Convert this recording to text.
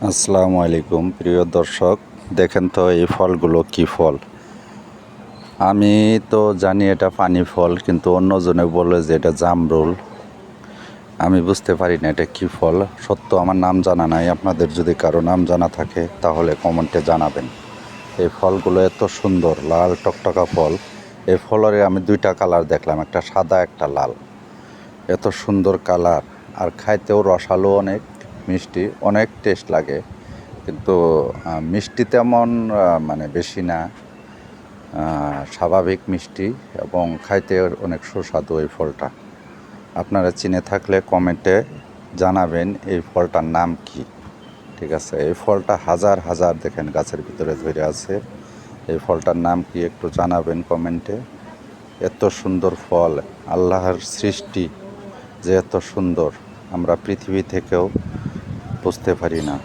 আসসালামু আলাইকুম প্রিয় দর্শক, দেখেন তো এই ফলগুলো কি ফল। আমি তো জানি এটা পানি ফল, কিন্তু অন্যজনে বলে যে এটা জামরুল। আমি বুঝতে পারি না এটা কি ফল। সত্য আমার নাম জানা নাই। আপনাদের যদি কারো নাম জানা থাকে তাহলে কমেন্টে জানাবেন। এই ফলগুলো এত সুন্দর, লাল টকটকা ফল। এই ফলের আমি দুইটা কালার দেখলাম, একটা সাদা একটা লাল। এত সুন্দর কালার, আর খাইতেও রসালো, অনেক মিষ্টি, অনেক টেস্ট লাগে। কিন্তু মিষ্টি তেমন মানে বেশি না, স্বাভাবিক মিষ্টি, এবং খাইতে অনেক সুস্বাদু এই ফলটা। আপনারা চিনে থাকলে কমেন্টে জানাবেন এই ফলটার নাম কি। ঠিক আছে, এই ফলটা হাজার হাজার দেখেন গাছের ভিতরে ধরে আছে। এই ফলটার নাম কি একটু জানাবেন কমেন্টে। এত সুন্দর ফল, আল্লাহর সৃষ্টি যে এত সুন্দর, আমরা পৃথিবী থেকেও বুঝতে পারি না।